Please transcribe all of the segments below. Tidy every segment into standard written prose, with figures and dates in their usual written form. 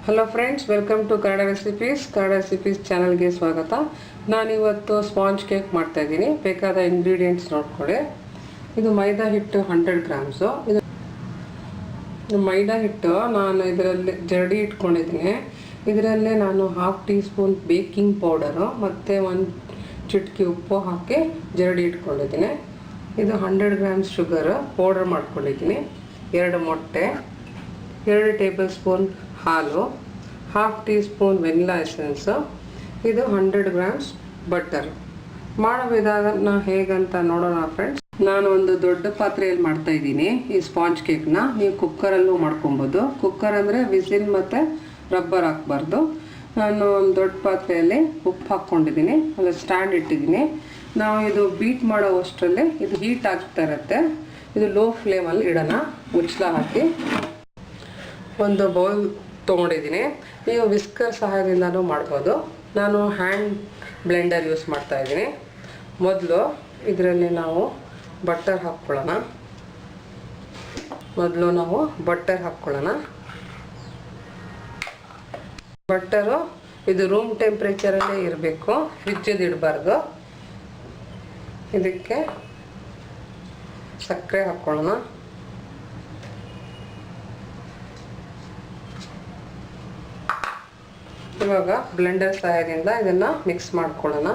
Hello friends, welcome to Kannada recipes ಚಾನಲ್ಗೆ ಸ್ವಾಗತ. ನಾನಿವತ್ತು ಸ್ಪಾಂಜ್ ಕೇಕ್ ಮಾಡ್ತಾ ಇದ್ದೀನಿ. ಬೇಕಾದ ಇಂಗ್ರೀಡಿಯೆಂಟ್ಸ್ ನೋಡ್ಕೊಳ್ಳಿ. ಇದು ಮೈದಾ ಹಿಟ್ಟು 100 ಗ್ರಾಮ್ಸು. ಇದು ಮೈದಾ ಹಿಟ್ಟು ನಾನು ಇದರಲ್ಲಿ ಜರಡಿ ಇಟ್ಕೊಂಡಿದ್ದೀನಿ. ಇದರಲ್ಲೇ ನಾನು 1/2 ಟೀ ಸ್ಪೂನ್ ಬೇಕಿಂಗ್ ಪೌಡರು ಮತ್ತು 1 ಚಿಟಿಕೆ ಉಪ್ಪು ಹಾಕಿ ಜರಡಿ ಇಟ್ಕೊಂಡಿದ್ದೀನಿ. ಇದು 100 ಗ್ರಾಮ್ಸ್ ಶುಗರು ಪೌಡರ್ ಮಾಡ್ಕೊಂಡಿದ್ದೀನಿ. 2 ಮೊಟ್ಟೆ, 2 ಟೇಬಲ್ ಸ್ಪೂನ್ ಹಾಲು, 1/2 ಟೀ ಸ್ಪೂನ್ ವೆನಿಲಾ ಎಸೆನ್ಸು, ಇದು 100 ಗ್ರಾಮ್ಸ್ ಬಟರ್. ಮಾಡೋ ವಿಧಾನ ಹೇಗಂತ ನೋಡೋಣ ಫ್ರೆಂಡ್ಸ್. ನಾನು ಒಂದು ದೊಡ್ಡ ಪಾತ್ರೆಯಲ್ಲಿ ಮಾಡ್ತಾ ಇದ್ದೀನಿ ಈ ಸ್ಪಾಂಜ್ ಕೇಕ್ನ. ನೀವು ಕುಕ್ಕರಲ್ಲೂ ಮಾಡ್ಕೊಬೋದು. ಕುಕ್ಕರ್ ಅಂದರೆ ವಿಸಿಲ್ ಮತ್ತು ರಬ್ಬರ್ ಹಾಕಬಾರ್ದು. ನಾನು ಒಂದು ದೊಡ್ಡ ಪಾತ್ರೆಯಲ್ಲಿ ಉಪ್ಪು ಹಾಕ್ಕೊಂಡಿದ್ದೀನಿ, ಅಲ್ಲಿ ಸ್ಟ್ಯಾಂಡ್ ಇಟ್ಟಿದ್ದೀನಿ. ನಾವು ಇದು ಬೀಟ್ ಮಾಡೋ ಅಷ್ಟರಲ್ಲಿ ಇದು ಹೀಟ್ ಆಗ್ತಾ ಇರುತ್ತೆ. ಇದು ಲೋ ಫ್ಲೇಮಲ್ಲಿ ಇಡೋಣ. ಮುಚ್ಚಳ ಹಾಕಿ ಒಂದು ಬೌಲ್ ತೊಗೊಂಡಿದ್ದೀನಿ. ನೀವು ವಿಸ್ಕರ್ ಸಹಾಯದಿಂದನೂ ಮಾಡ್ಬೋದು. ನಾನು ಹ್ಯಾಂಡ್ ಬ್ಲೆಂಡರ್ ಯೂಸ್ ಮಾಡ್ತಾ ಇದ್ದೀನಿ. ಮೊದಲು ಇದರಲ್ಲಿ ನಾವು ಬಟರ್ ಹಾಕ್ಕೊಳ್ಳೋಣ. ಬಟರು ಇದು ರೂಮ್ ಟೆಂಪ್ರೇಚರಲ್ಲೇ ಇರಬೇಕು, ಫ್ರಿಜ್ಜಲ್ಲಿ ಇಡಬಾರ್ದು. ಇದಕ್ಕೆ ಸಕ್ಕರೆ ಹಾಕ್ಕೊಳ್ಳೋಣ. ಇವಾಗ ಬ್ಲೆಂಡರ್ ಸಹಾಯದಿಂದ ಇದನ್ನು ಮಿಕ್ಸ್ ಮಾಡ್ಕೊಳ್ಳೋಣ.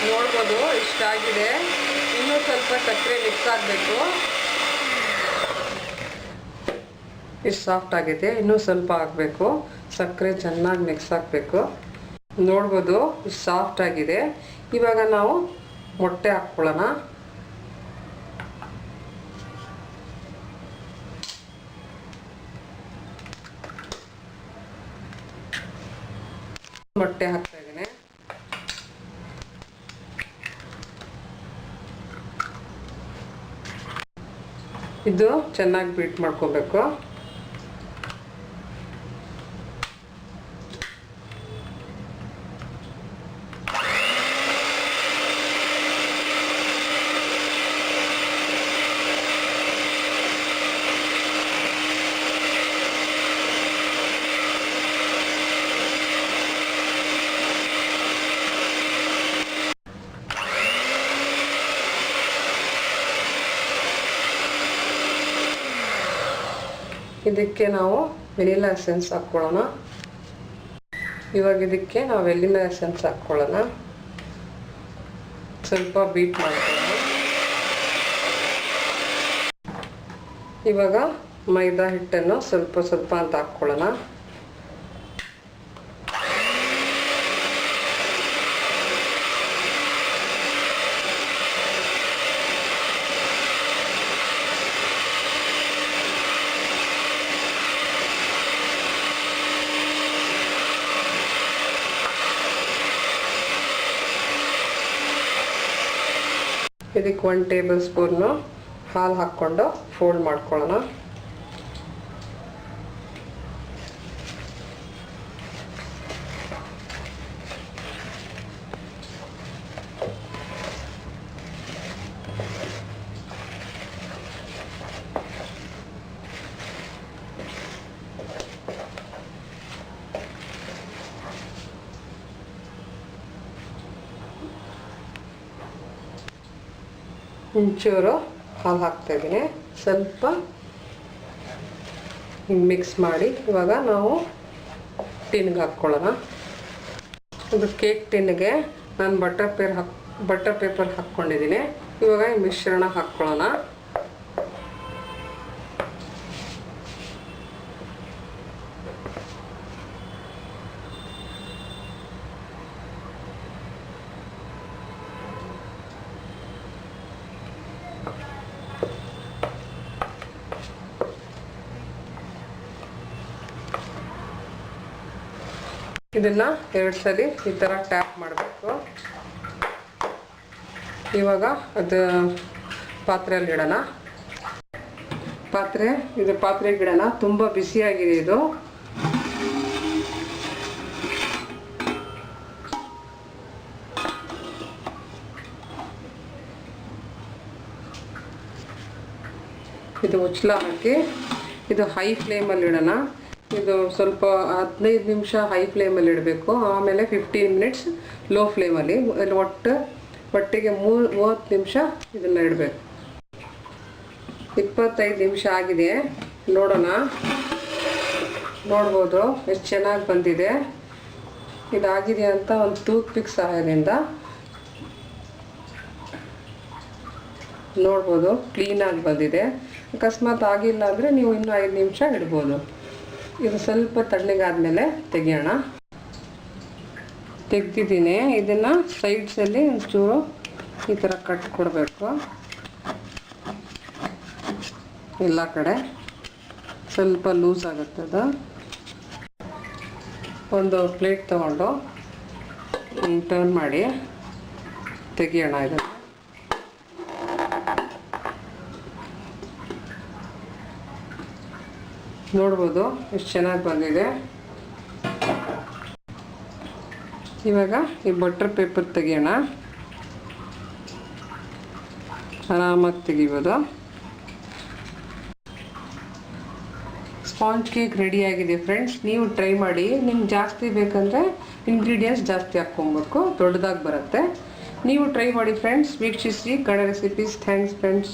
ನೋಡ್ಬೋದು ಇಷ್ಟಾಗಿದೆ. ಇನ್ನೂ ಸ್ವಲ್ಪ ಸಕ್ಕರೆ ಮಿಕ್ಸ್ ಆಗಬೇಕು. ಇಷ್ಟು ಸಾಫ್ಟ್ ಆಗಿದೆ, ಇನ್ನೂ ಸ್ವಲ್ಪ ಹಾಕಬೇಕು. ಸಕ್ಕರೆ ಚೆನ್ನಾಗಿ ಮಿಕ್ಸ್ ಆಗಬೇಕು. ನೋಡ್ಬೋದು ಇಷ್ಟು ಸಾಫ್ಟ್ ಆಗಿದೆ. ಇವಾಗ ನಾವು ಮೊಟ್ಟೆ ಹಾಕ್ಕೊಳ್ಳೋಣ. ಮೊಟ್ಟೆ ಹಾಕ್ತಾ ಇದ್ದೀನಿ. ಇದು ಚೆನ್ನಾಗಿ ಬೀಟ್ ಮಾಡ್ಕೋಬೇಕು. ಇದಕ್ಕೆ ನಾವು ವೆನಿಲಾ ಎಸೆನ್ಸ್ ಹಾಕ್ಕೊಳ್ಳೋಣ. ಇವಾಗ ಇದಕ್ಕೆ ನಾವು ವೆನಿಲಾ ಎಸೆನ್ಸ್ ಹಾಕ್ಕೊಳ್ಳೋಣ. ಸ್ವಲ್ಪ ಬೀಟ್ ಮಾಡ್ಕೊಳ್ಳೋಣ. ಇವಾಗ ಮೈದಾ ಹಿಟ್ಟನ್ನು ಸ್ವಲ್ಪ ಸ್ವಲ್ಪ ಅಂತ ಹಾಕ್ಕೊಳ್ಳೋಣ. ಇದಕ್ಕೆ 1 ಟೇಬಲ್ ಸ್ಪೂನು ಹಾಲು ಹಾಕ್ಕೊಂಡು ಫೋಲ್ಡ್ ಮಾಡ್ಕೊಳ್ಳೋಣ. ಒಂಚೂರು ಹಾಲು ಹಾಕ್ತಾಯಿದ್ದೀನಿ. ಸ್ವಲ್ಪ ಮಿಕ್ಸ್ ಮಾಡಿ ಇವಾಗ ನಾವು ಟಿನ್ಗೆ ಹಾಕ್ಕೊಳ್ಳೋಣ. ಇದು ಕೇಕ್ ಟಿನ್ಗೆ ನಾನು ಬಟರ್ ಪೇಪರ್ ಹಾಕ್ಕೊಂಡಿದ್ದೀನಿ. ಇವಾಗ ಈ ಮಿಶ್ರಣ ಹಾಕ್ಕೊಳ್ಳೋಣ. ಇದನ್ನು 2 ಸರಿ ಈ ಥರ ಟ್ಯಾಪ್ ಮಾಡಬೇಕು. ಇವಾಗ ಅದು ಪಾತ್ರೆಯಲ್ಲಿ ಇಡೋಣ. ಇದು ಪಾತ್ರೆ ಗಿಡನ ತುಂಬ ಬಿಸಿಯಾಗಿದೆ ಇದು. ಇದು ಮುಚ್ಚಳ ಹಾಕಿ ಇದು ಹೈ ಫ್ಲೇಮಲ್ಲಿ ಇಡೋಣ. ಇದು ಸ್ವಲ್ಪ 15 ನಿಮಿಷ ಹೈ ಫ್ಲೇಮಲ್ಲಿ ಇಡಬೇಕು, ಆಮೇಲೆ 15 ಮಿನಿಟ್ಸ್ ಲೋ ಫ್ಲೇಮಲ್ಲಿ. ಒಟ್ಟಿಗೆ 30 ನಿಮಿಷ ಇದನ್ನು ಇಡಬೇಕು. 25 ನಿಮಿಷ ಆಗಿದೆ, ನೋಡೋಣ. ನೋಡ್ಬೋದು ಎಷ್ಟು ಚೆನ್ನಾಗಿ ಬಂದಿದೆ. ಇದಾಗಿದೆ ಅಂತ ಒಂದು ಟೂತ್ ಪಿಕ್ ಸಹಾಯದಿಂದ ನೋಡ್ಬೋದು, ಕ್ಲೀನಾಗಿ ಬಂದಿದೆ. ಅಕಸ್ಮಾತ್ ಆಗಿಲ್ಲ ಅಂದರೆ ನೀವು ಇನ್ನೂ 5 ನಿಮಿಷ ಇಡ್ಬೋದು. ಇದು ಸ್ವಲ್ಪ ತಣ್ಣಗಾದ್ಮೇಲೆ ತೆಗಿಯೋಣ. ತೆಗ್ದಿದ್ದೀನಿ. ಇದನ್ನು ಸೈಡ್ಸಲ್ಲಿ ಒಂಚೂರು ಈ ಥರ ಕಟ್ ಕೊಡಬೇಕು. ಎಲ್ಲ ಕಡೆ ಸ್ವಲ್ಪ ಲೂಸ್ ಆಗುತ್ತೆ ಅದು. ಒಂದು ಪ್ಲೇಟ್ ತೊಗೊಂಡು ಟರ್ನ್ ಮಾಡಿ ತೆಗಿಯೋಣ. ಇದನ್ನು ನೋಡ್ಬೋದು ಎಷ್ಟು ಚೆನ್ನಾಗಿ ಬಂದಿದೆ. ಇವಾಗ ಈ ಬಟರ್ ಪೇಪರ್ ತೆಗಿಯೋಣ. ಆರಾಮಾಗಿ ತೆಗಿಬೋದು. ಸ್ಪಾಂಜ್ ಕೇಕ್ ರೆಡಿಯಾಗಿದೆ ಫ್ರೆಂಡ್ಸ್. ನೀವು ಟ್ರೈ ಮಾಡಿ. ನಿಮ್ಗೆ ಜಾಸ್ತಿ ಬೇಕಂದರೆ ಇಂಗ್ರೀಡಿಯೆಂಟ್ಸ್ ಜಾಸ್ತಿ ಹಾಕ್ಕೊಬೇಕು, ದೊಡ್ಡದಾಗಿ ಬರುತ್ತೆ. ನೀವು ಟ್ರೈ ಮಾಡಿ ಫ್ರೆಂಡ್ಸ್. ವೀಕ್ಷಿಸಿ ಕನ್ನಡ ರೆಸಿಪೀಸ್. Thanks friends.